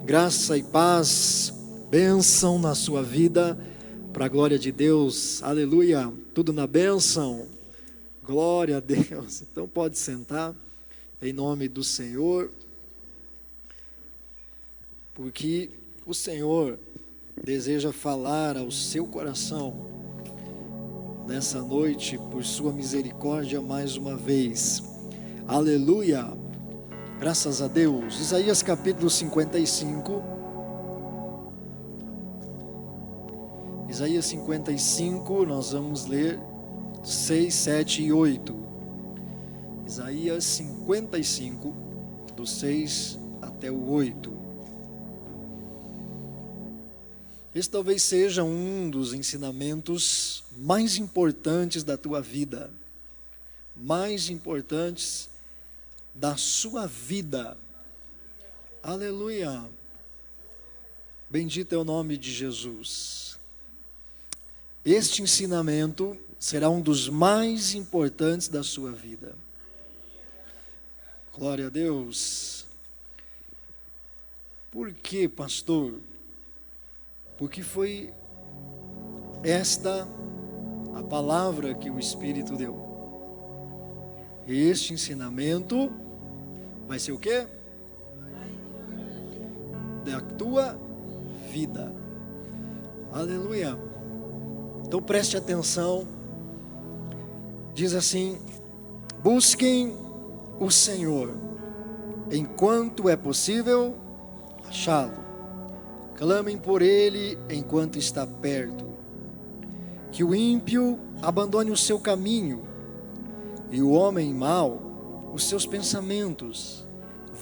Graça e paz, bênção na sua vida, para a glória de Deus, aleluia, tudo na bênção, glória a Deus. Então pode sentar, em nome do Senhor, porque o Senhor deseja falar ao seu coração, nessa noite, por sua misericórdia mais uma vez, aleluia. Graças a Deus. Isaías capítulo 55. Isaías 55, nós vamos ler 6, 7 e 8. Isaías 55, do 6 até o 8. Esse talvez seja um dos ensinamentos mais importantes da tua vida. Mais importantes da sua vida, aleluia, bendito é o nome de Jesus. Este ensinamento será um dos mais importantes da sua vida, glória a Deus. Por quê, pastor? Porque foi esta a palavra que o Espírito deu. Este ensinamento vai ser o quê? Da tua vida. Aleluia. Então preste atenção. Diz assim: busquem o Senhor enquanto é possível achá-lo. Clamem por Ele enquanto está perto. Que o ímpio abandone o seu caminho e o homem mau os seus pensamentos.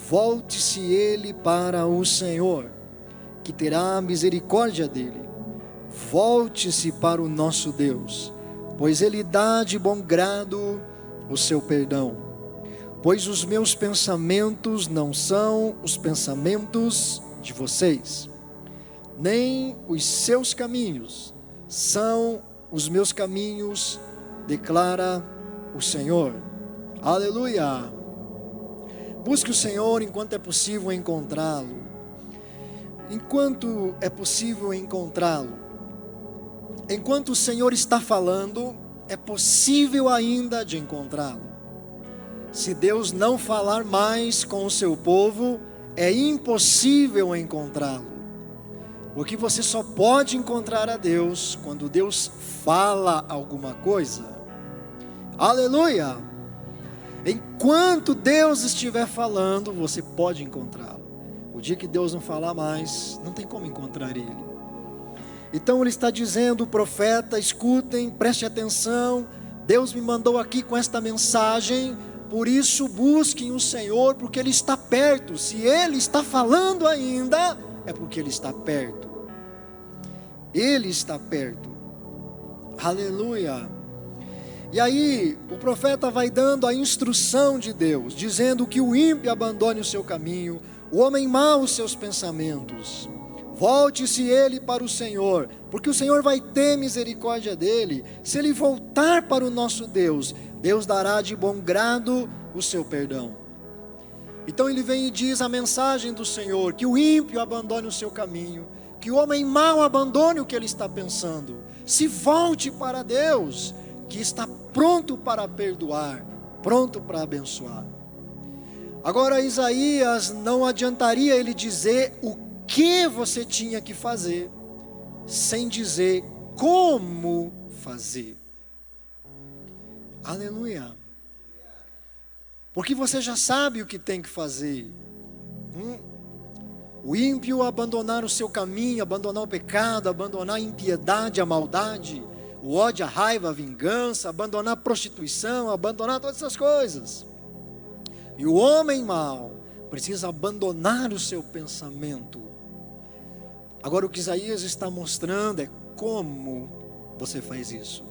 Volte-se ele para o Senhor, que terá misericórdia dele. Volte-se para o nosso Deus, pois Ele dá de bom grado o seu perdão. Pois os meus pensamentos não são os pensamentos de vocês, nem os seus caminhos são os meus caminhos, declara o Senhor. Aleluia. Busque o Senhor enquanto é possível encontrá-lo. Enquanto é possível encontrá-lo. Enquanto o Senhor está falando, é possível ainda de encontrá-lo. Se Deus não falar mais com o seu povo, é impossível encontrá-lo. Porque você só pode encontrar a Deus quando Deus fala alguma coisa. Aleluia. Enquanto Deus estiver falando, você pode encontrá-lo. O dia que Deus não falar mais, não tem como encontrar Ele. Então Ele está dizendo, profeta, escutem, preste atenção. Deus me mandou aqui com esta mensagem. Por isso busquem o Senhor, porque Ele está perto. Se Ele está falando ainda, é porque Ele está perto. Ele está perto. Aleluia. E aí, o profeta vai dando a instrução de Deus, dizendo que o ímpio abandone o seu caminho, o homem mau os seus pensamentos. Volte-se ele para o Senhor, porque o Senhor vai ter misericórdia dele. Se ele voltar para o nosso Deus, Deus dará de bom grado o seu perdão. Então ele vem e diz a mensagem do Senhor, que o ímpio abandone o seu caminho, que o homem mau abandone o que ele está pensando, se volte para Deus, que está pronto para perdoar, pronto para abençoar. Agora Isaías não adiantaria ele dizer o que você tinha que fazer, sem dizer como fazer. Aleluia. Porque você já sabe o que tem que fazer. O ímpio abandonar o seu caminho, abandonar o pecado, abandonar a impiedade, a maldade, o ódio, a raiva, a vingança, abandonar a prostituição, abandonar todas essas coisas. E o homem mau precisa abandonar o seu pensamento. Agora o que Isaías está mostrando é como você faz isso.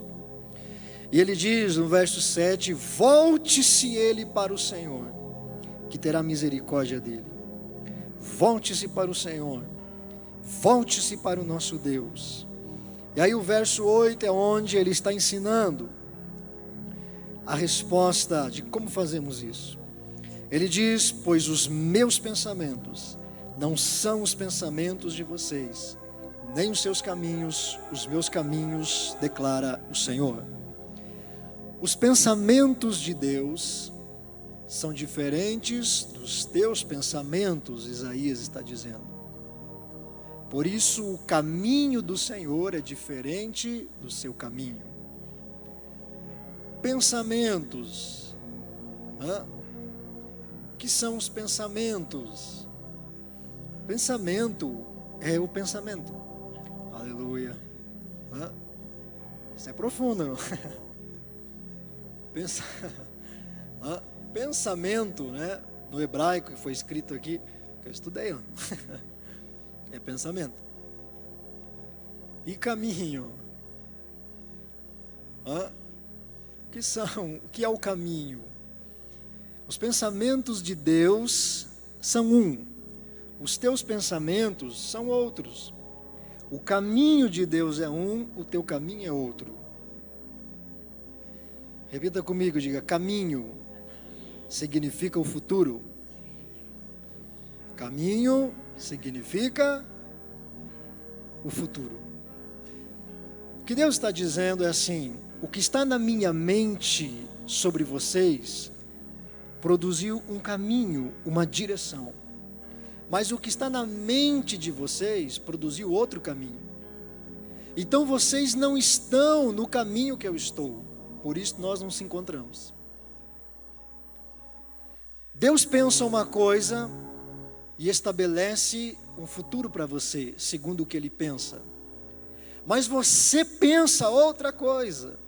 E ele diz no verso 7, volte-se ele para o Senhor, que terá misericórdia dele. Volte-se para o Senhor, volte-se para o nosso Deus. E aí o verso 8 é onde ele está ensinando a resposta de como fazemos isso. Ele diz, pois os meus pensamentos não são os pensamentos de vocês, nem os seus caminhos, os meus caminhos, declara o Senhor. Os pensamentos de Deus são diferentes dos teus pensamentos, Isaías está dizendo. Por isso, o caminho do Senhor é diferente do seu caminho. Pensamentos. Que são os pensamentos? Pensamento é o pensamento. Aleluia. Isso é profundo. Pensamento, né? No hebraico que foi escrito aqui, que eu estudei, é pensamento. E caminho. O que é o caminho? Os pensamentos de Deus são um. Os teus pensamentos são outros. O caminho de Deus é um, o teu caminho é outro. Repita comigo, diga: caminho significa o futuro. Caminho significa o futuro. O que Deus está dizendo é assim: o que está na minha mente sobre vocês produziu um caminho, uma direção. Mas o que está na mente de vocês produziu outro caminho. Então vocês não estão no caminho que eu estou. Por isso nós não nos encontramos. Deus pensa uma coisa e estabelece um futuro para você, segundo o que Ele pensa. Mas você pensa outra coisa.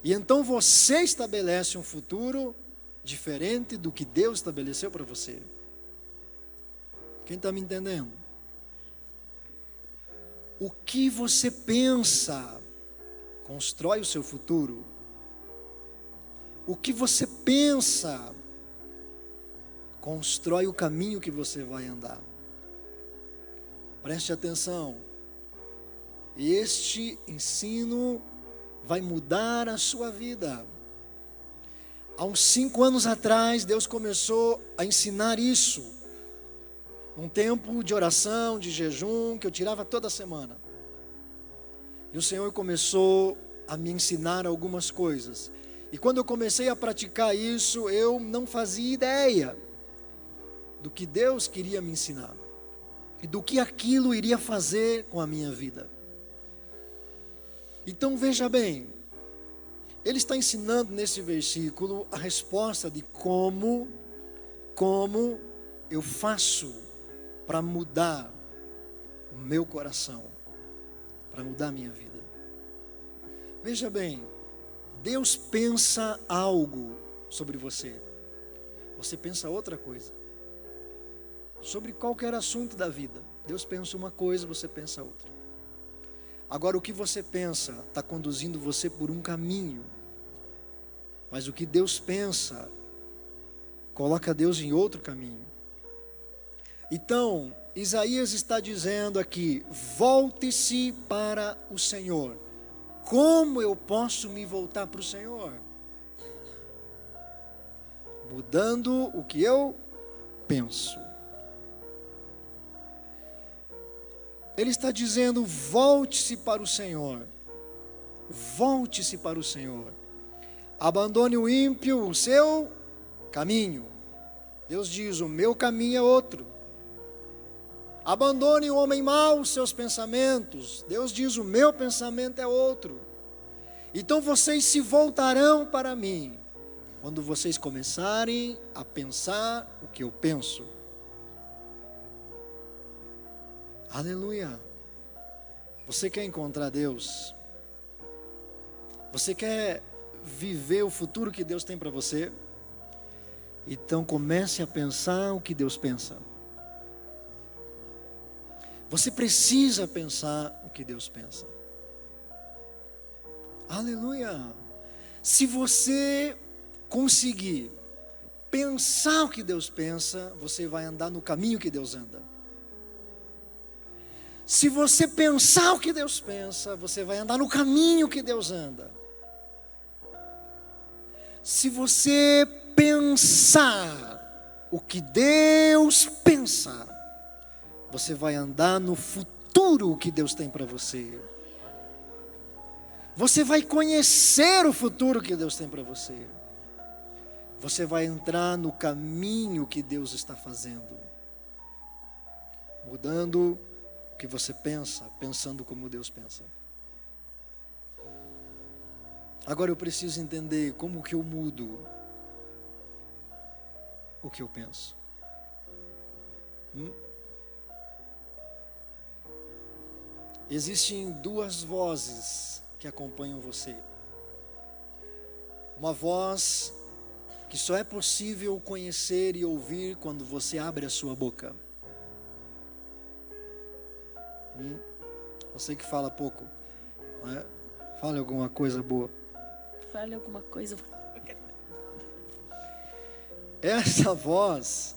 E então você estabelece um futuro diferente do que Deus estabeleceu para você. Quem está me entendendo? O que você pensa constrói o seu futuro. O que você pensa constrói o caminho que você vai andar. Preste atenção. Este ensino vai mudar a sua vida. Há uns 5 anos atrás, Deus começou a ensinar isso. Um tempo de oração, de jejum, que eu tirava toda semana. E o Senhor começou a me ensinar algumas coisas. E quando eu comecei a praticar isso, eu não fazia ideia do que Deus queria me ensinar. E do que aquilo iria fazer com a minha vida. Então veja bem, Ele está ensinando nesse versículo a resposta de como eu faço para mudar o meu coração, para mudar a minha vida. Veja bem, Deus pensa algo sobre você, você pensa outra coisa. Sobre qualquer assunto da vida, Deus pensa uma coisa, você pensa outra. Agora, o que você pensa está conduzindo você por um caminho, mas o que Deus pensa coloca Deus em outro caminho. Então, Isaías está dizendo aqui: volte-se para o Senhor. Como eu posso me voltar para o Senhor? Mudando o que eu penso. Ele está dizendo: volte-se para o Senhor. Volte-se para o Senhor. Abandone o ímpio, o seu caminho. Deus diz: o meu caminho é outro. Abandone o homem mau, os seus pensamentos. Deus diz: o meu pensamento é outro. Então vocês se voltarão para mim quando vocês começarem a pensar o que eu penso. Aleluia. Você quer encontrar Deus? Você quer viver o futuro que Deus tem para você? Então comece a pensar o que Deus pensa. Você precisa pensar o que Deus pensa. Aleluia. Se você conseguir pensar o que Deus pensa, você vai andar no caminho que Deus anda. Se você pensar o que Deus pensa, você vai andar no caminho que Deus anda. Se você pensar o que Deus pensa, Você vai andar no futuro que Deus tem para você. Você vai conhecer o futuro que Deus tem para você. Você vai entrar no caminho que Deus está fazendo. Mudando o que você pensa, pensando como Deus pensa. Agora eu preciso entender como que eu mudo o que eu penso. Existem duas vozes que acompanham você. Uma voz que só é possível conhecer e ouvir quando você abre a sua boca. Você que fala pouco, não é? Fale alguma coisa boa. Fale alguma coisa. Essa voz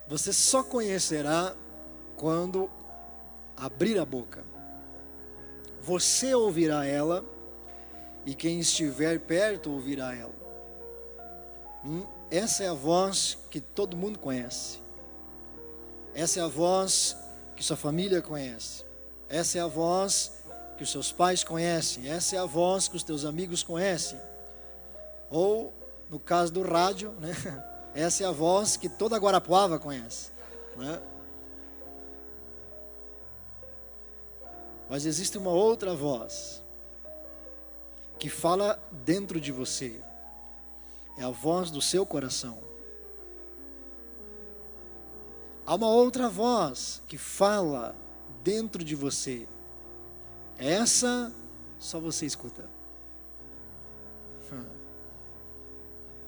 você só conhecerá quando abrir a boca. Você ouvirá ela e quem estiver perto ouvirá ela. Essa é a voz que todo mundo conhece. Essa é a voz que sua família conhece. Essa é a voz que os seus pais conhecem. Essa é a voz que os teus amigos conhecem. Ou, no caso do rádio, né? Essa é a voz que toda Guarapuava conhece, né? Mas existe uma outra voz que fala dentro de você. É a voz do seu coração. Há uma outra voz que fala dentro de você. Essa só você escuta.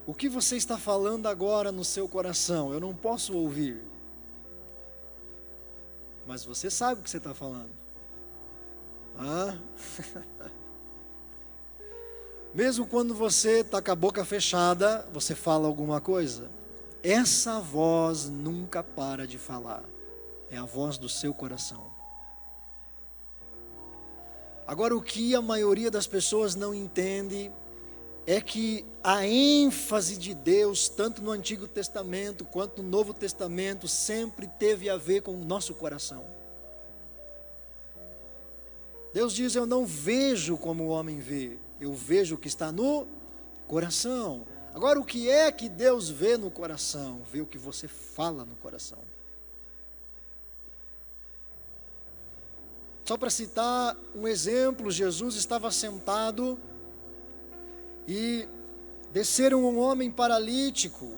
O que você está falando agora no seu coração? Eu não posso ouvir. Mas você sabe o que você está falando. Mesmo quando você está com a boca fechada, você fala alguma coisa. Essa voz nunca para de falar. É a voz do seu coração. Agora, o que a maioria das pessoas não entende é que a ênfase de Deus, tanto no Antigo Testamento quanto no Novo Testamento, sempre teve a ver com o nosso coração. Deus diz: eu não vejo como o homem vê, eu vejo o que está no coração. Agora, o que é que Deus vê no coração? Vê o que você fala no coração. Só para citar um exemplo, Jesus estava sentado e desceram um homem paralítico.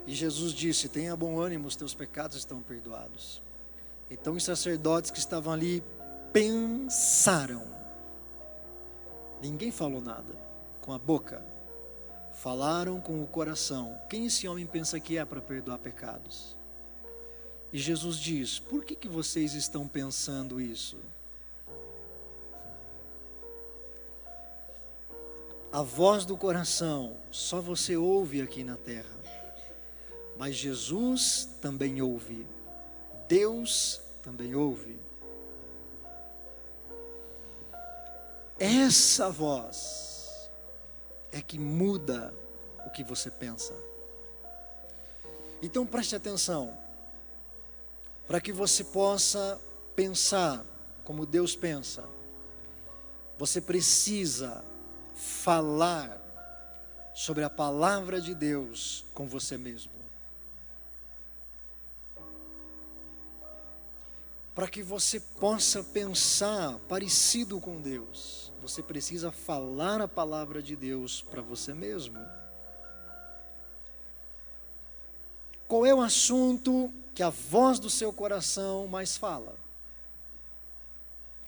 E Jesus disse: tenha bom ânimo, os teus pecados estão perdoados. Então os sacerdotes que estavam ali pensaram. Ninguém falou nada com a boca. Falaram com o coração. Quem esse homem pensa que é para perdoar pecados? E Jesus diz: por que vocês estão pensando isso? A voz do coração só você ouve aqui na terra. Mas Jesus também ouve. Deus também ouve. Essa voz é que muda o que você pensa. Então preste atenção. Para que você possa pensar como Deus pensa, você precisa falar sobre a palavra de Deus com você mesmo. Para que você possa pensar parecido com Deus, você precisa falar a palavra de Deus para você mesmo. Qual é o assunto que a voz do seu coração mais fala?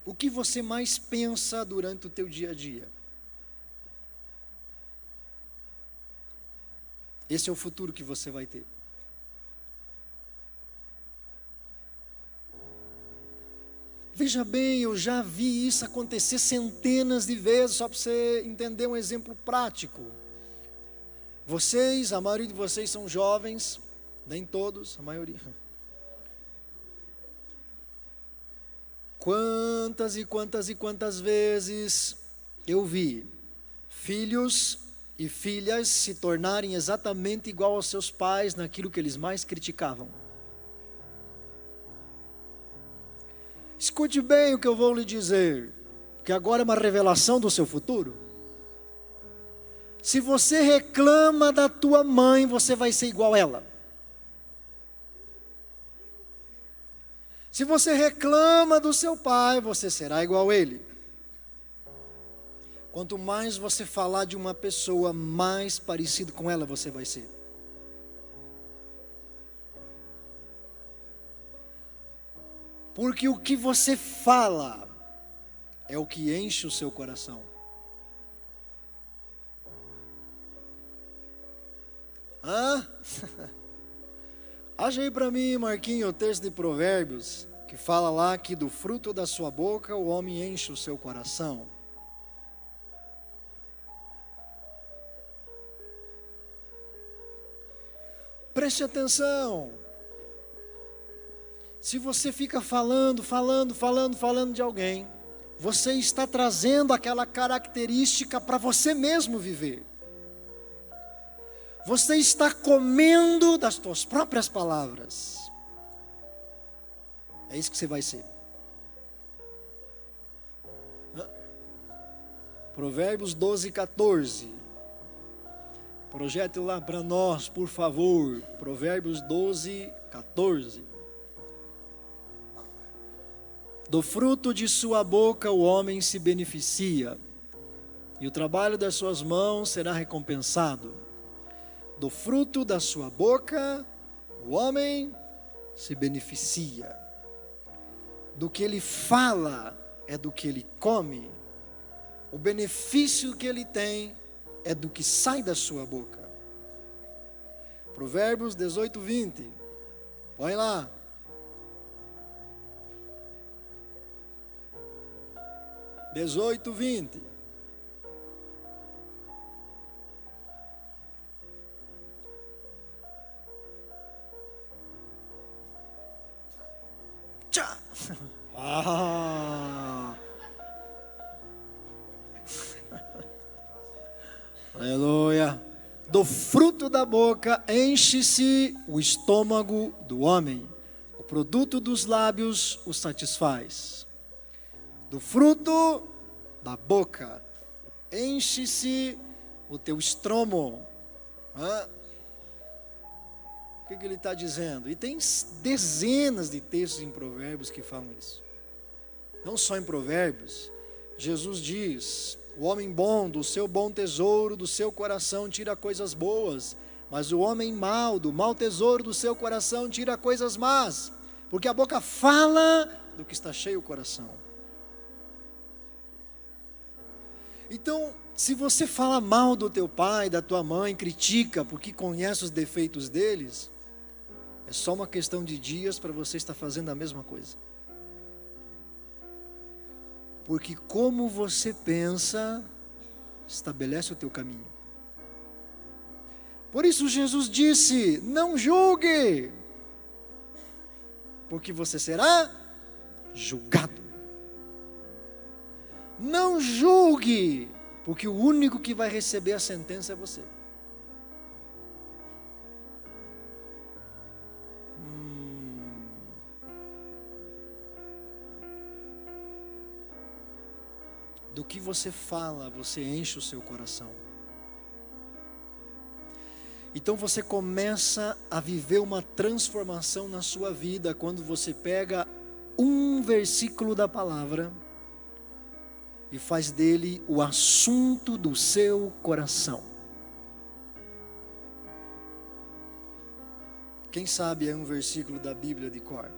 O que você mais pensa durante o teu dia a dia? Esse é o futuro que você vai ter. Veja bem, eu já vi isso acontecer centenas de vezes, só para você entender um exemplo prático. Vocês, a maioria de vocês são jovens, nem todos, a maioria. Quantas e quantas vezes eu vi filhos e filhas se tornarem exatamente igual aos seus pais naquilo que eles mais criticavam. Escute bem o que eu vou lhe dizer, que agora é uma revelação do seu futuro. Se você reclama da tua mãe, você vai ser igual a ela. Se você reclama do seu pai, você será igual a ele. Quanto mais você falar de uma pessoa, mais parecido com ela você vai ser. Porque o que você fala é o que enche o seu coração. Acha aí para mim, Marquinho, o texto de Provérbios, que fala lá que do fruto da sua boca o homem enche o seu coração. Preste atenção. Se você fica falando de alguém, você está trazendo aquela característica para você mesmo viver. Você está comendo das suas próprias palavras. É isso que você vai ser. Provérbios 12, 14. Projete lá para nós, por favor. Provérbios 12, 14. Do fruto de sua boca o homem se beneficia, e o trabalho das suas mãos será recompensado. Do fruto da sua boca o homem se beneficia. Do que ele fala é do que ele come. O benefício que ele tem é do que sai da sua boca. Provérbios 18, 20. Põe lá. Dezoito, 20. Tchá! Aleluia. Do fruto da boca enche-se o estômago do homem, o produto dos lábios o satisfaz. Do fruto da boca enche-se o teu estômago. O que ele está dizendo? E tem dezenas de textos em Provérbios que falam isso. Não só em Provérbios. Jesus diz: o homem bom, do seu bom tesouro, do seu coração tira coisas boas, mas o homem mau, do mau tesouro do seu coração tira coisas más, porque a boca fala do que está cheio o coração. Então, se você fala mal do teu pai, da tua mãe, critica porque conhece os defeitos deles, é só uma questão de dias para você estar fazendo a mesma coisa. Porque como você pensa, estabelece o teu caminho. Por isso Jesus disse: não julgue, porque você será julgado. Não julgue, porque o único que vai receber a sentença é você. Do que você fala, você enche o seu coração. Então você começa a viver uma transformação na sua vida quando você pega um versículo da palavra e faz dele o assunto do seu coração. Quem sabe é um versículo da Bíblia de cor?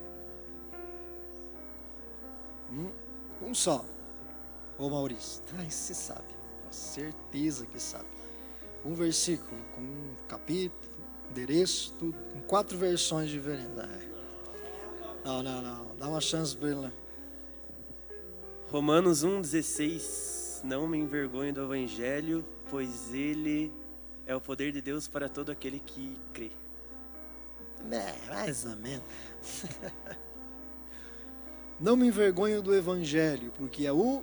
Um só. Ô Maurício, você sabe, certeza que sabe. Um versículo, com um capítulo, endereço, tudo, com 4 versões diferentes. Não, dá uma chance para ele lá. Romanos 1,16. Não me envergonho do Evangelho, pois ele é o poder de Deus para todo aquele que crê. Mais ou menos. Não me envergonho do Evangelho, porque é o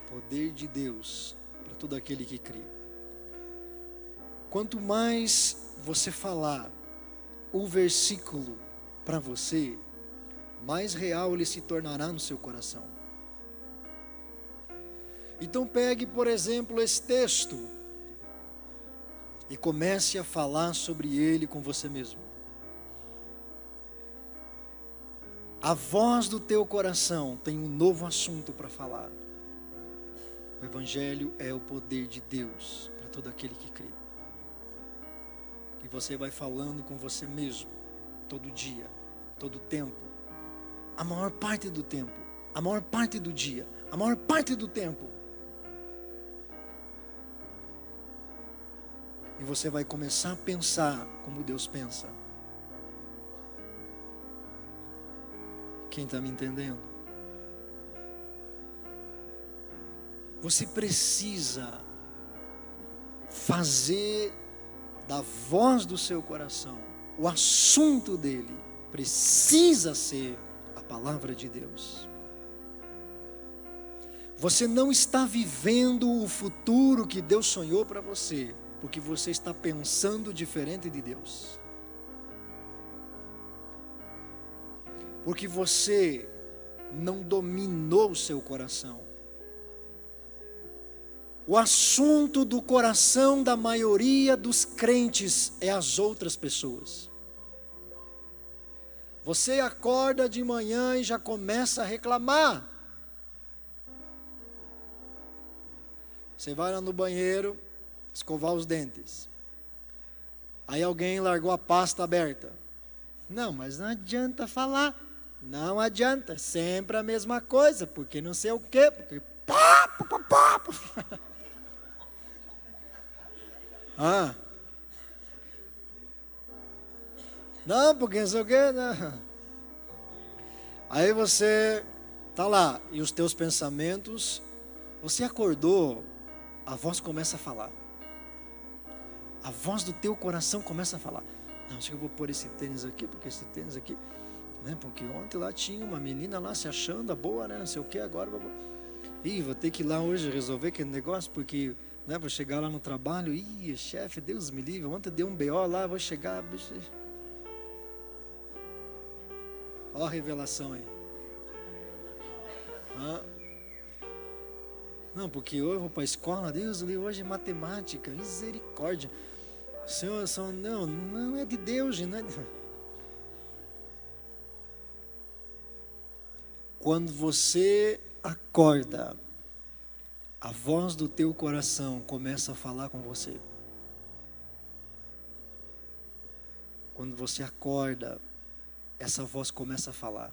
poder de Deus para todo aquele que crê. quanto mais você falar o versículo para você, mais real ele se tornará no seu coração. Então pegue, por exemplo, esse texto e comece a falar sobre ele com você mesmo. A voz do teu coração tem um novo assunto para falar. O Evangelho é o poder de Deus para todo aquele que crê. E você vai falando com você mesmo, todo dia, todo tempo, a maior parte do tempo, a maior parte do dia, a maior parte do tempo. E você vai começar a pensar como Deus pensa. Quem está me entendendo? Você precisa fazer da voz do seu coração, o assunto dele precisa ser a palavra de Deus. Você não está vivendo o futuro que Deus sonhou para você, porque você está pensando diferente de Deus. Porque você não dominou o seu coração. O assunto do coração da maioria dos crentes é as outras pessoas. Você acorda de manhã e já começa a reclamar. Você vai lá no banheiro escovar os dentes. Aí alguém largou a pasta aberta. Não, mas não adianta falar. Não adianta, sempre a mesma coisa, porque não sei o quê, porque não, porque não sei o quê, não. Aí você está lá, e os teus pensamentos, você acordou, a voz começa a falar. A voz do teu coração começa a falar. Não, acho que eu vou pôr esse tênis aqui, porque esse tênis aqui, né? Porque ontem lá tinha uma menina lá se achando a boa, né? Não sei o que, agora vou ter que ir lá hoje resolver aquele negócio, porque, né, vou chegar lá no trabalho, chefe, Deus me livre, ontem deu um BO lá, vou chegar, bicho. Olha a revelação aí. Não, porque hoje eu vou para a escola, Deus me livre, hoje é matemática, misericórdia. Senhor, não é de Deus, não é de... Quando você acorda, a voz do teu coração começa a falar com você. Quando você acorda, essa voz começa a falar.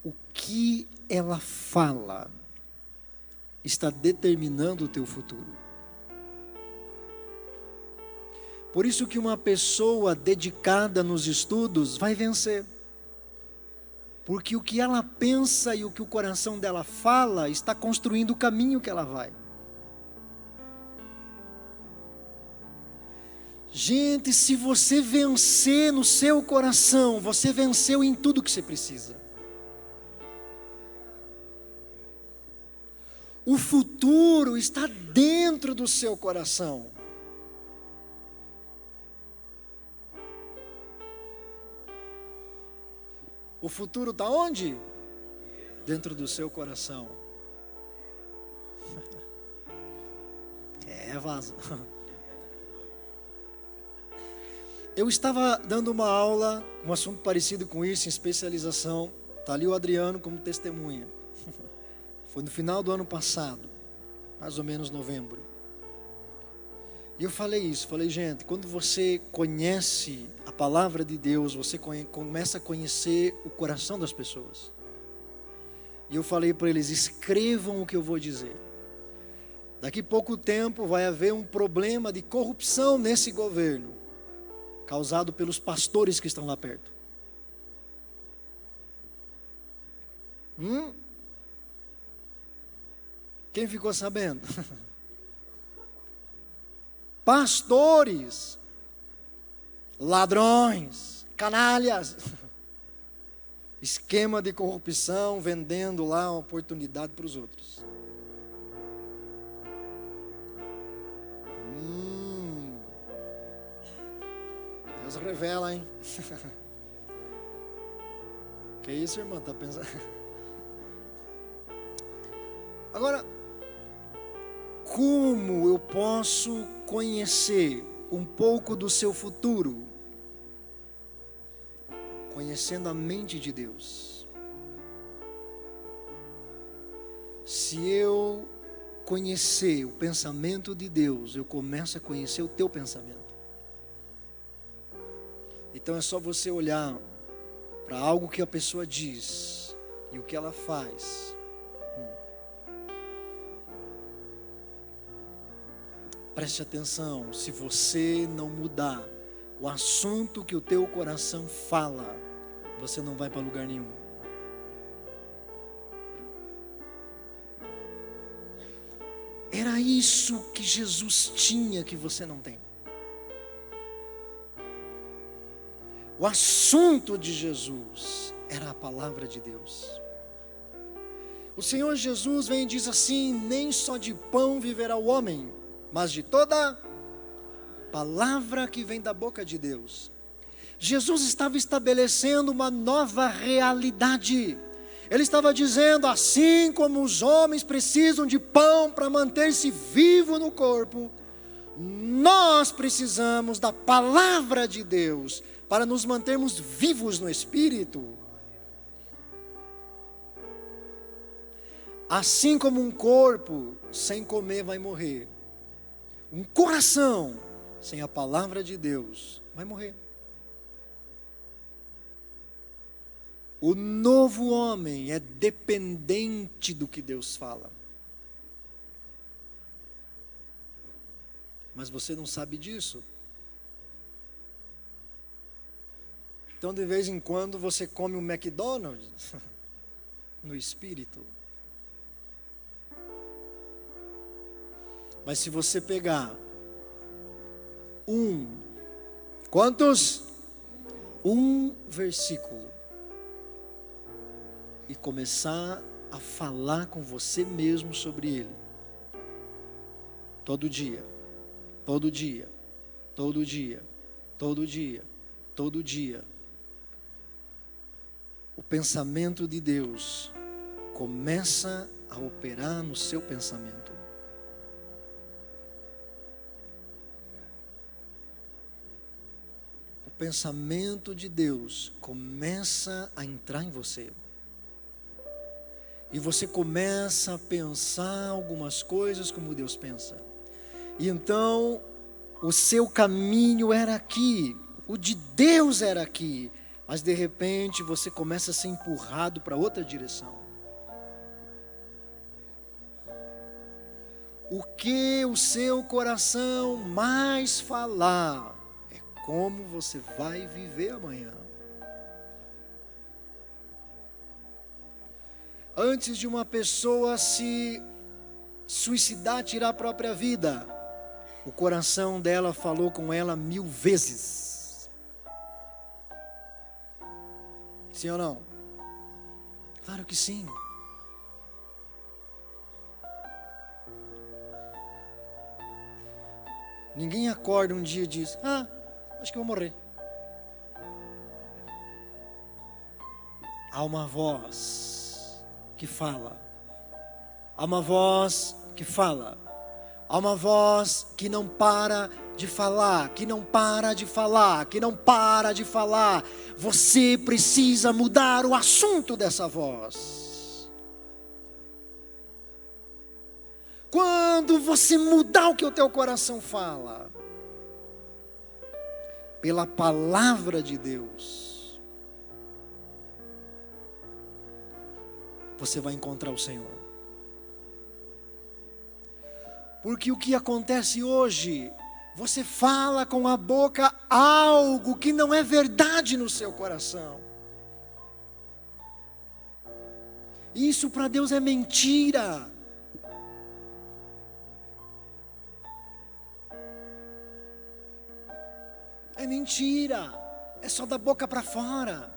O que ela fala está determinando o teu futuro. Por isso que uma pessoa dedicada nos estudos vai vencer. Porque o que ela pensa e o que o coração dela fala está construindo o caminho que ela vai. Gente, se você vencer no seu coração, você venceu em tudo que você precisa. O futuro está dentro do seu coração. O futuro está onde? Dentro do seu coração. Vaza. Eu estava dando uma aula, um assunto parecido com isso, em especialização. Está ali o Adriano como testemunha. Foi no final do ano passado, mais ou menos novembro. E eu falei isso, gente, quando você conhece a palavra de Deus, você começa a conhecer o coração das pessoas. E eu falei para eles, escrevam o que eu vou dizer. Daqui a pouco tempo vai haver um problema de corrupção nesse governo, causado pelos pastores que estão lá perto. Quem ficou sabendo? Pastores, ladrões, canalhas, esquema de corrupção, vendendo lá uma oportunidade para os outros. Deus revela, hein? Que isso, irmã? Tá pensando? Agora, como eu posso conhecer um pouco do seu futuro? Conhecendo a mente de Deus. Se eu conhecer o pensamento de Deus, eu começo a conhecer o teu pensamento. Então é só você olhar para algo que a pessoa diz e o que ela faz. Preste atenção, se você não mudar o assunto que o teu coração fala, você não vai para lugar nenhum. Era isso que Jesus tinha que você não tem. O assunto de Jesus era a palavra de Deus. O Senhor Jesus vem e diz assim: nem só de pão viverá o homem, mas de toda palavra que vem da boca de Deus. Jesus estava estabelecendo uma nova realidade. Ele estava dizendo: assim como os homens precisam de pão para manter-se vivo no corpo, nós precisamos da palavra de Deus para nos mantermos vivos no espírito. Assim como um corpo sem comer vai morrer, um coração sem a palavra de Deus vai morrer. O novo homem é dependente do que Deus fala. Mas você não sabe disso. Então de vez em quando você come um McDonald's no espírito. Mas se você pegar quantos? Um versículo e começar a falar com você mesmo sobre ele. Todo dia, todo dia, todo dia, todo dia, todo dia. O pensamento de Deus começa a operar no seu pensamento. O pensamento de Deus começa a entrar em você. E você começa a pensar algumas coisas como Deus pensa. E então, o seu caminho era aqui, o de Deus era aqui. Mas de repente você começa a ser empurrado para outra direção. O que o seu coração mais falar é como você vai viver amanhã. Antes de uma pessoa se suicidar, tirar a própria vida, o coração dela falou com ela 1000 vezes. Sim ou não? Claro que sim. Ninguém acorda um dia e diz: acho que eu vou morrer. Há uma voz que fala. Há uma voz que fala. Há uma voz que não para de falar, que não para de falar, que não para de falar. Você precisa mudar o assunto dessa voz. Quando você mudar o que o teu coração fala, pela palavra de Deus, você vai encontrar o Senhor. Porque o que acontece hoje, você fala com a boca algo que não é verdade no seu coração. Isso para Deus é mentira. É mentira. É só da boca para fora.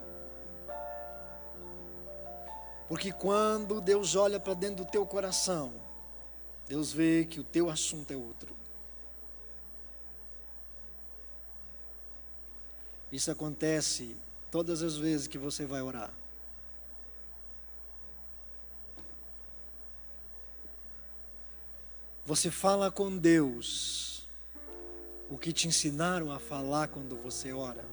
Porque quando Deus olha para dentro do teu coração, Deus vê que o teu assunto é outro. Isso acontece todas as vezes que você vai orar. Você fala com Deus o que te ensinaram a falar quando você ora.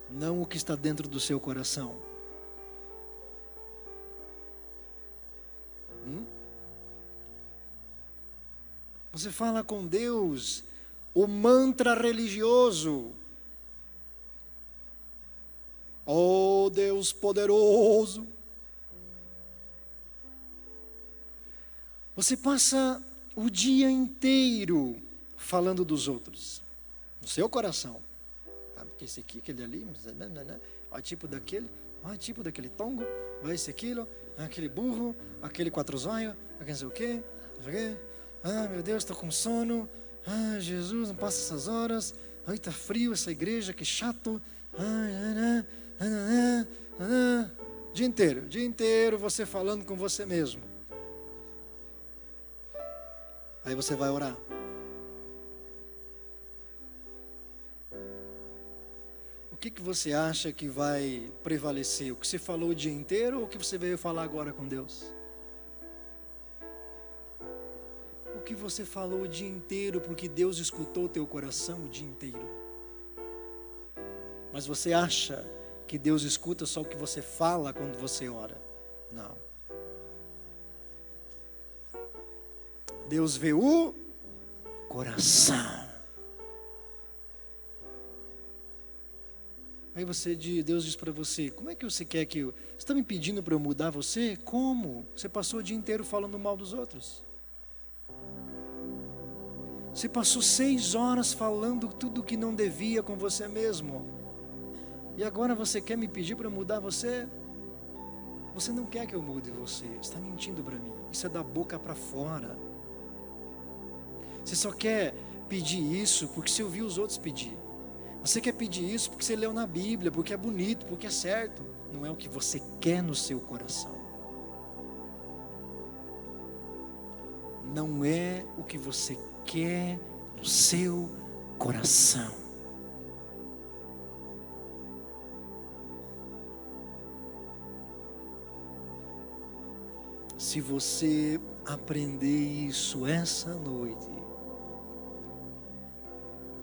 Não o que está dentro do seu coração. Você fala com Deus o mantra religioso. Oh Deus poderoso. Você passa o dia inteiro falando dos outros, no seu coração. Porque esse aqui, aquele ali, olha o tipo daquele, olha o tipo daquele tongo, olha esse aquilo, aquele burro, aquele quatro zóio, aquele não sei o quê, não sei o quê. Ah, meu Deus, estou com sono. Ah, Jesus, não passa essas horas. Ai, está frio essa igreja, que chato. Dia inteiro você falando com você mesmo. Aí você vai orar. O que você acha que vai prevalecer? O que você falou o dia inteiro ou o que você veio falar agora com Deus? O que você falou o dia inteiro porque Deus escutou o teu coração o dia inteiro. Mas você acha que Deus escuta só o que você fala quando você ora? Não. Deus vê o coração. Aí Deus diz para você, como é que você quer que eu... Você está me pedindo para eu mudar você? Como? Você passou o dia inteiro falando mal dos outros. Você passou 6 horas falando tudo que não devia com você mesmo. E agora você quer me pedir para mudar você? Você não quer que eu mude você. Você está mentindo para mim. Isso é da boca para fora. Você só quer pedir isso porque você ouviu os outros pedir. Você quer pedir isso porque você leu na Bíblia, porque é bonito, porque é certo. Não é o que você quer no seu coração. Não é o que você quer no seu coração. Se você aprender isso essa noite,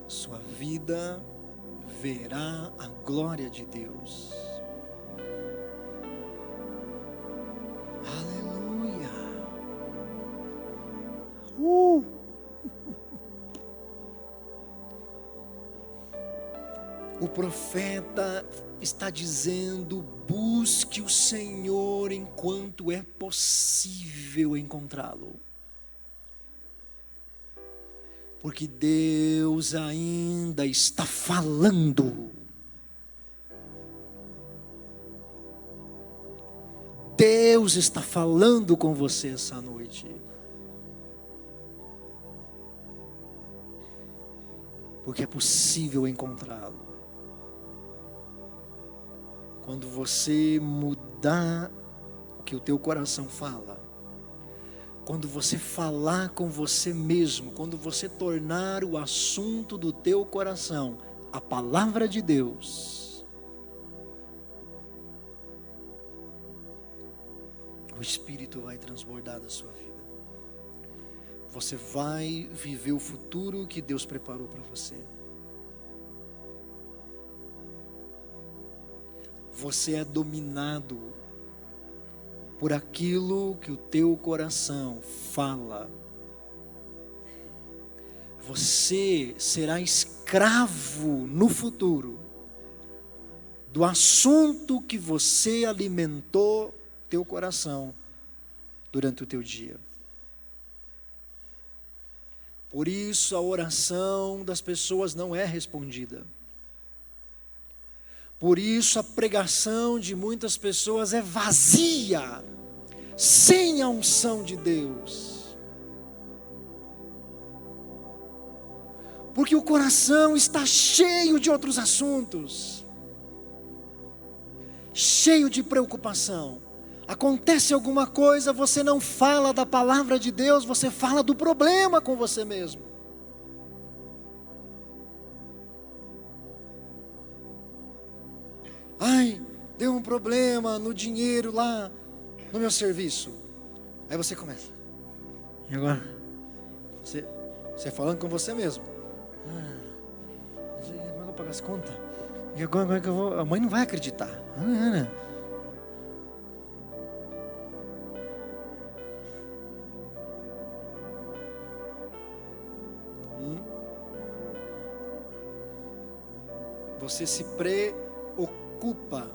sua vida verá a glória de Deus. Aleluia. O profeta está dizendo: busque o Senhor enquanto é possível encontrá-lo. Porque Deus ainda está falando. Deus está falando com você essa noite. Porque é possível encontrá-lo. Quando você mudar o que o teu coração fala, quando você falar com você mesmo, quando você tornar o assunto do teu coração a palavra de Deus, o Espírito vai transbordar da sua vida. Você vai viver o futuro que Deus preparou para você. Você é dominado por aquilo que o teu coração fala. Você será escravo no futuro do assunto que você alimentou teu coração durante o teu dia. Por isso a oração das pessoas não é respondida. Por isso a pregação de muitas pessoas é vazia, sem a unção de Deus. Porque o coração está cheio de outros assuntos, cheio de preocupação. Acontece alguma coisa, você não fala da palavra de Deus, você fala do problema com você mesmo. Ai, deu um problema no dinheiro lá no meu serviço. Aí você começa. E agora? Você falando com você mesmo. Como é que eu vou pagar as contas? E agora como é que eu vou? A mãe não vai acreditar. Você se preocupa.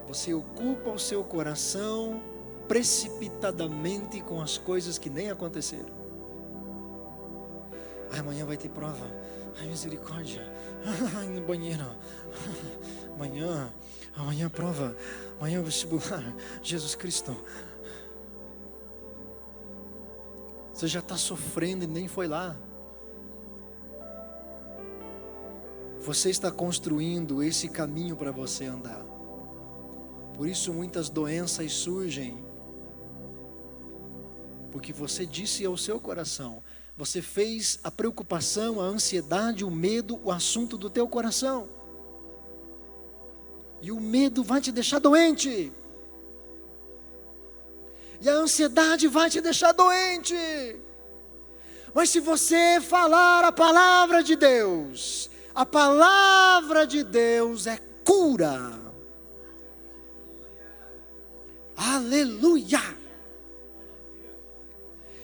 Você ocupa o seu coração precipitadamente com as coisas que nem aconteceram. Ai, amanhã vai ter prova. Ai, misericórdia. Ai, no banheiro. Amanhã prova. Amanhã vestibular. Jesus Cristo. Você já está sofrendo e nem foi lá. Você está construindo esse caminho para você andar. Por isso muitas doenças surgem. Porque você disse ao seu coração, você fez a preocupação, a ansiedade, o medo, o assunto do teu coração. E o medo vai te deixar doente. E a ansiedade vai te deixar doente. Mas se você falar a palavra de Deus, a palavra de Deus é cura. Aleluia!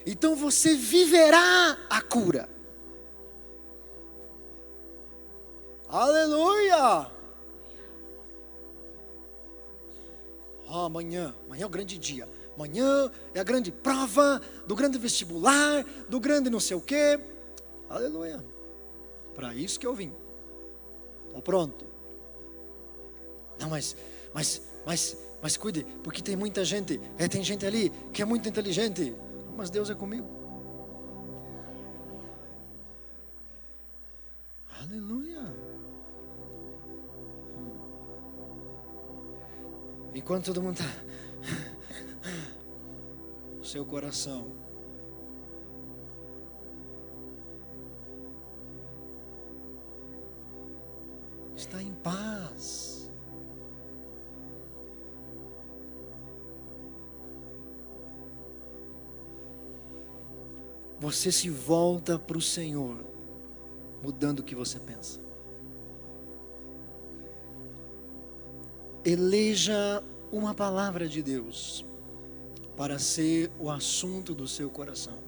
Então você viverá a cura. Aleluia! Amanhã é o grande dia. Amanhã é a grande prova do grande vestibular, do grande não sei o quê. Aleluia! Para isso que eu vim. Estou pronto. Não, mas cuide, porque tem muita gente, tem gente ali que é muito inteligente. Mas Deus é comigo. Aleluia. Enquanto todo mundo está, o seu coração está em paz. Você se volta para o Senhor, mudando o que você pensa. Eleja uma palavra de Deus para ser o assunto do seu coração.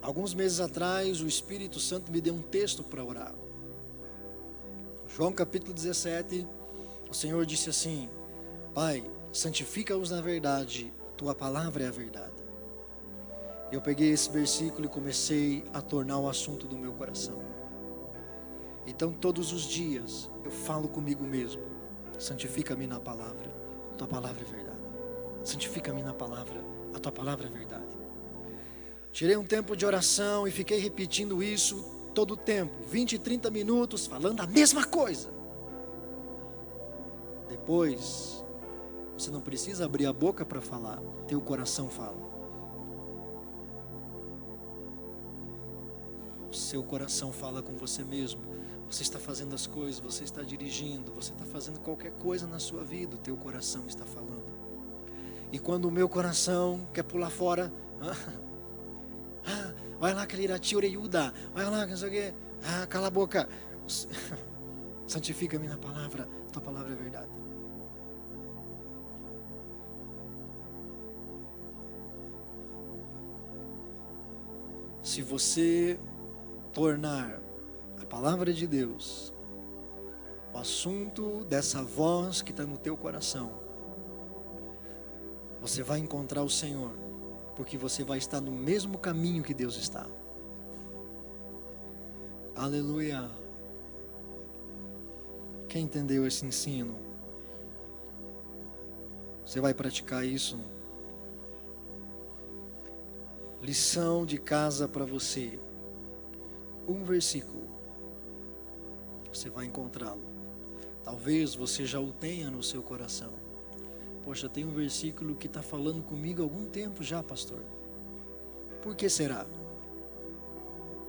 Alguns meses atrás, o Espírito Santo me deu um texto para orar. João capítulo 17, o Senhor disse assim: Pai, santifica-os na verdade, tua palavra é a verdade. Eu peguei esse versículo e comecei a tornar o assunto do meu coração. Então todos os dias eu falo comigo mesmo: santifica-me na palavra, tua palavra é verdade. Santifica-me na palavra, a tua palavra é verdade. Tirei um tempo de oração e fiquei repetindo isso todo o tempo, 20, 30 minutos, falando a mesma coisa. Depois, você não precisa abrir a boca para falar, teu coração fala. O seu coração fala com você mesmo. Você está fazendo as coisas, você está dirigindo, você está fazendo qualquer coisa na sua vida, o teu coração está falando. E quando o meu coração quer pular fora, vai lá, Kalirati Oreiuda, vai lá, não sei o quê, cala a boca, santifica-me na palavra, tua palavra é verdade. Se você tornar a palavra de Deus o assunto dessa voz que está no teu coração, você vai encontrar o Senhor, porque você vai estar no mesmo caminho que Deus está. Aleluia. Quem entendeu esse ensino? Você vai praticar isso? Lição de casa para você. Um versículo. Você vai encontrá-lo. Talvez você já o tenha no seu coração. Poxa, tem um versículo que está falando comigo há algum tempo já, pastor. Por que será?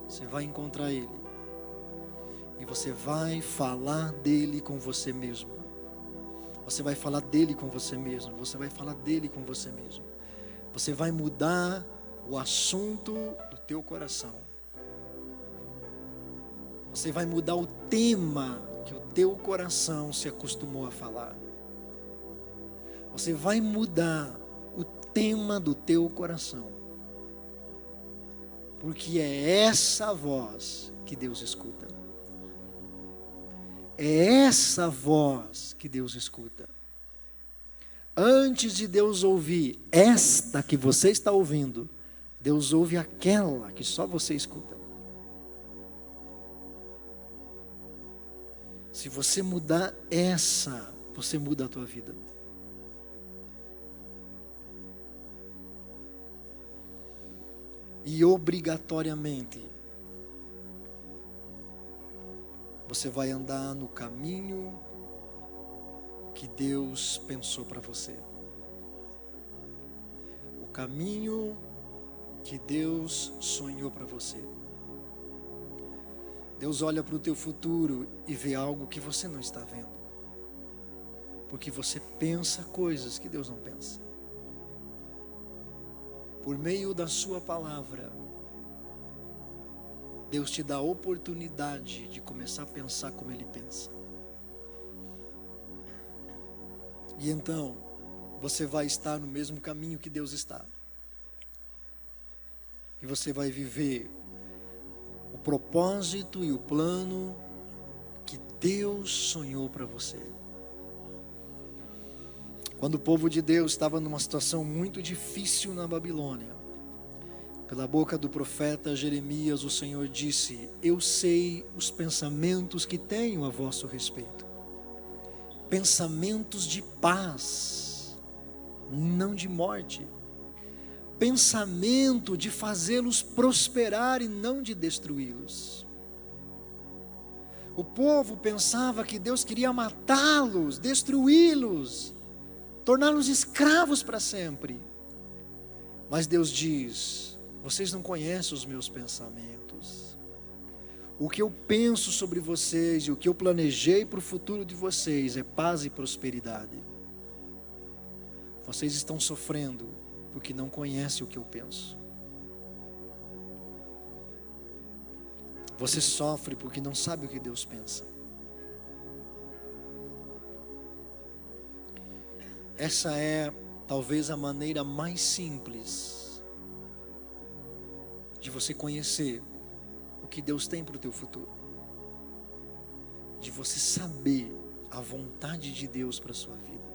Você vai encontrar ele. E você vai falar dele com você mesmo. Você vai falar dele com você mesmo. Você vai falar dele com você mesmo. Você vai mudar o assunto do teu coração. Você vai mudar o tema que o teu coração se acostumou a falar. Você vai mudar o tema do teu coração. Porque é essa voz que Deus escuta. É essa voz que Deus escuta. Antes de Deus ouvir esta que você está ouvindo, Deus ouve aquela que só você escuta. Se você mudar essa, você muda a tua vida. E obrigatoriamente, você vai andar no caminho que Deus pensou para você. O caminho que Deus sonhou para você. Deus olha para o teu futuro e vê algo que você não está vendo. Porque você pensa coisas que Deus não pensa. Por meio da sua palavra, Deus te dá a oportunidade de começar a pensar como Ele pensa. E então, você vai estar no mesmo caminho que Deus está. E você vai viver o propósito e o plano que Deus sonhou para você. Quando o povo de Deus estava numa situação muito difícil na Babilônia, pela boca do profeta Jeremias, o Senhor disse: eu sei os pensamentos que tenho a vosso respeito. Pensamentos de paz, não de morte. Pensamento de fazê-los prosperar e não de destruí-los. O povo pensava que Deus queria matá-los, destruí-los, torná-los escravos para sempre. Mas Deus diz: vocês não conhecem os meus pensamentos. O que eu penso sobre vocês e o que eu planejei para o futuro de vocês é paz e prosperidade. Vocês estão sofrendo porque não conhecem o que eu penso. Você sofre porque não sabe o que Deus pensa. Essa é talvez a maneira mais simples de você conhecer o que Deus tem para o teu futuro. De você saber a vontade de Deus para a sua vida.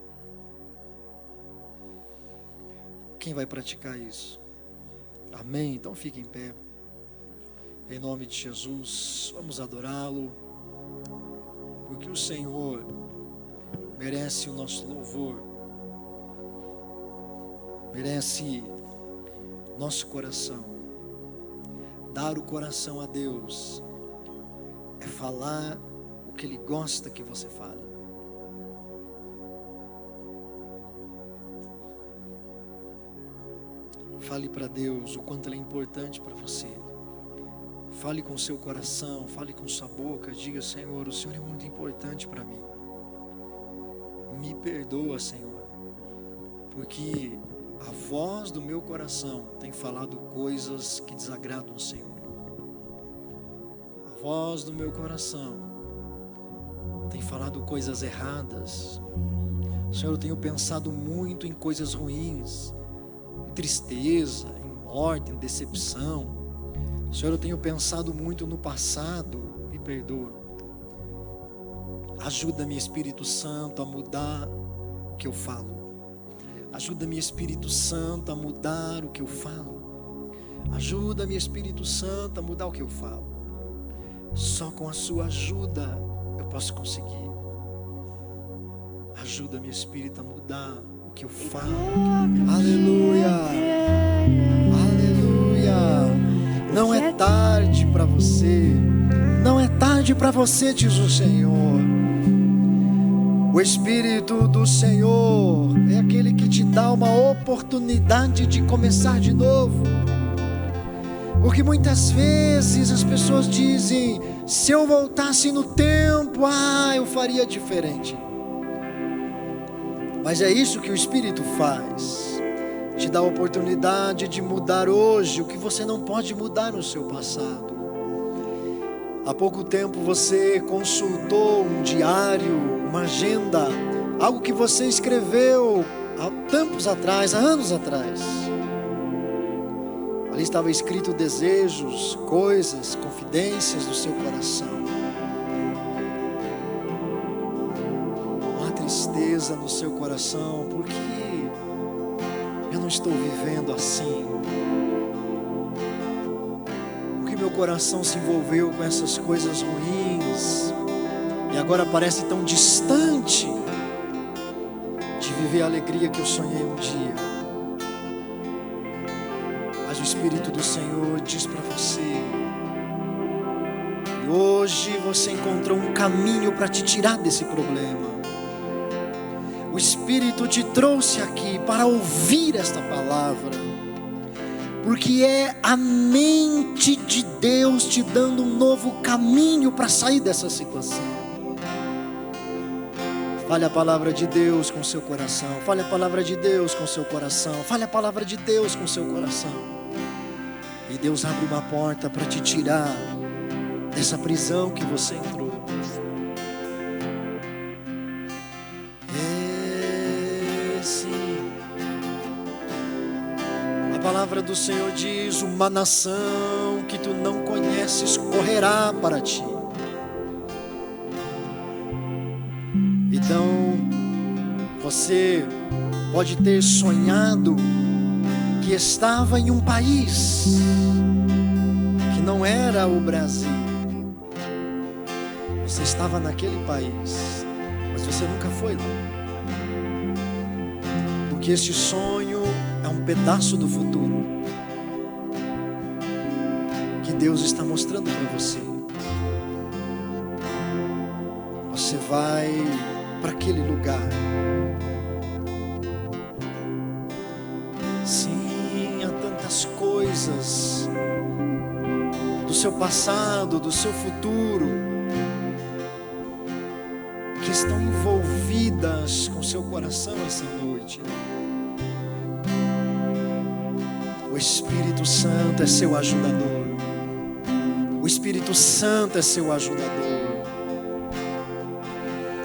Quem vai praticar isso? Amém? Então fique em pé. Em nome de Jesus, vamos adorá-lo. Porque o Senhor merece o nosso louvor. Merece nosso coração. Dar o coração a Deus é falar o que Ele gosta que você fale. Fale para Deus o quanto Ele é importante para você. Fale com o seu coração, fale com sua boca. Diga: Senhor, o Senhor é muito importante para mim. Me perdoa, Senhor, porque a voz do meu coração tem falado coisas que desagradam o Senhor. A voz do meu coração tem falado coisas erradas. Senhor, eu tenho pensado muito em coisas ruins, em tristeza, em morte, em decepção. Senhor, eu tenho pensado muito no passado. Me perdoa. Ajuda-me, Espírito Santo, a mudar o que eu falo. Ajuda-me, Espírito Santo, a mudar o que eu falo. Ajuda-me, Espírito Santo, a mudar o que eu falo. Só com a sua ajuda eu posso conseguir. Ajuda-me, Espírito, a mudar o que eu falo. Aleluia. Aleluia. Não é tarde para você. Não é tarde para você, diz o Senhor. O Espírito do Senhor é aquele que te dá uma oportunidade de começar de novo. Porque muitas vezes as pessoas dizem: Se eu voltasse no tempo, eu faria diferente. Mas é isso que o Espírito faz. Te dá a oportunidade de mudar hoje o que você não pode mudar no seu passado. Há pouco tempo você consultou um diário, uma agenda, algo que você escreveu há tempos atrás, há anos atrás. Ali estava escrito desejos, coisas, confidências do seu coração. Uma tristeza no seu coração, porque eu não estou vivendo assim. Porque meu coração se envolveu com essas coisas ruins e agora parece tão distante de viver a alegria que eu sonhei um dia. Mas o Espírito do Senhor diz para você: e hoje você encontrou um caminho para te tirar desse problema. O Espírito te trouxe aqui para ouvir esta palavra, porque é a mente de Deus te dando um novo caminho para sair dessa situação. Fale a palavra de Deus com seu coração. Fale a palavra de Deus com seu coração. Fale a palavra de Deus com seu coração. E Deus abre uma porta para te tirar dessa prisão que você entrou. Sim. A palavra do Senhor diz: uma nação que tu não conheces correrá para ti. Então, você pode ter sonhado que estava em um país que não era o Brasil. Você estava naquele país, mas você nunca foi lá. Porque este sonho é um pedaço do futuro que Deus está mostrando para você. Você vai para aquele lugar. Sim, há tantas coisas do seu passado, do seu futuro, que estão envolvidas com seu coração essa noite. O Espírito Santo é seu ajudador. O Espírito Santo é seu ajudador.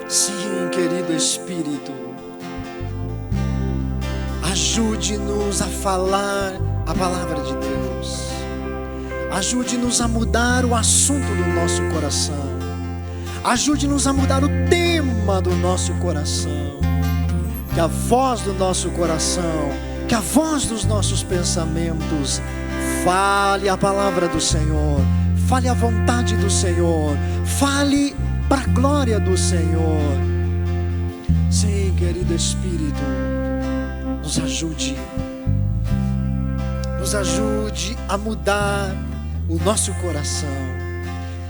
Sim, querido Espírito, ajude-nos a falar a palavra de Deus. Ajude-nos a mudar o assunto do nosso coração. Ajude-nos a mudar o tema do nosso coração. Que a voz do nosso coração, que a voz dos nossos pensamentos fale a palavra do Senhor, fale a vontade do Senhor, fale para a glória do Senhor. Sim, querido Espírito, nos ajude a mudar o nosso coração,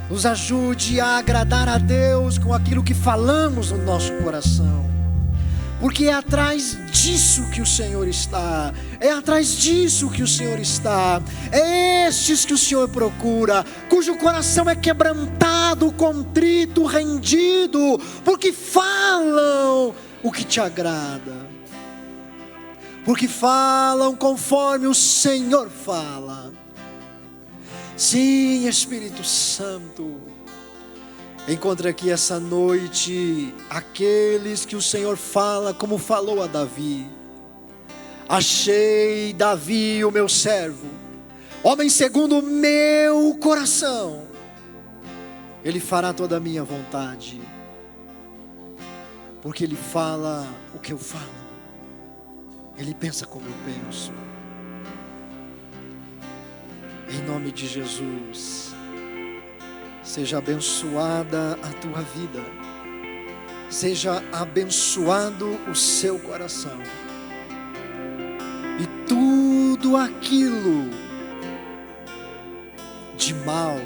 nos ajude a agradar a Deus com aquilo que falamos no nosso coração, porque é atrás disso que o Senhor está, é atrás disso que o Senhor está, é estes que o Senhor procura, cujo coração é quebrantado, contrito, rendido, porque falam o que te agrada, porque falam conforme o Senhor fala. Sim, Espírito Santo, encontre aqui essa noite aqueles que o Senhor fala como falou a Davi. Achei Davi, o meu servo, homem segundo o meu coração. Ele fará toda a minha vontade, porque ele fala o que eu falo, ele pensa como eu penso. Em nome de Jesus, seja abençoada a tua vida, seja abençoado o seu coração, e tudo aquilo de mal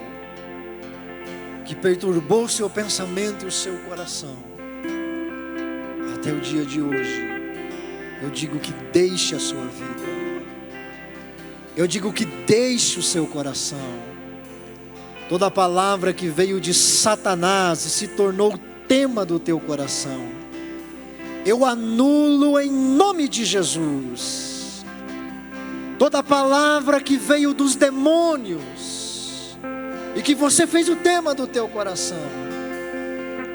que perturbou o seu pensamento e o seu coração, até o dia de hoje, eu digo que deixe a sua vida, eu digo que deixe o seu coração. Toda palavra que veio de Satanás e se tornou tema do teu coração, eu anulo em nome de Jesus. Toda palavra que veio dos demônios e que você fez o tema do teu coração,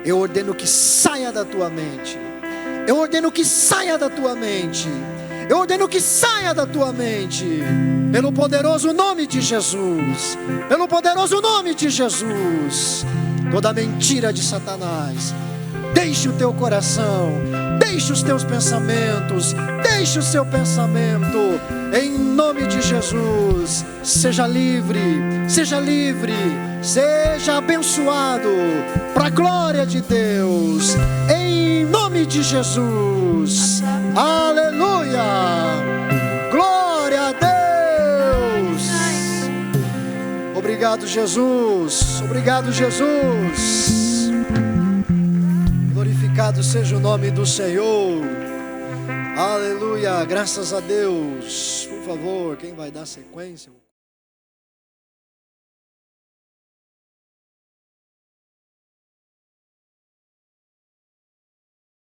eu ordeno que saia da tua mente. Eu ordeno que saia da tua mente. Eu ordeno que saia da tua mente. Pelo poderoso nome de Jesus. Pelo poderoso nome de Jesus. Toda mentira de Satanás, deixe o teu coração, deixe os teus pensamentos, deixe o seu pensamento, em nome de Jesus. Seja livre, seja livre, seja abençoado, para a glória de Deus, em nome de Jesus. Aleluia, glória a Deus. Obrigado, Jesus, obrigado, Jesus. Glorificado seja o nome do Senhor. Aleluia, graças a Deus. Por favor, quem vai dar sequência?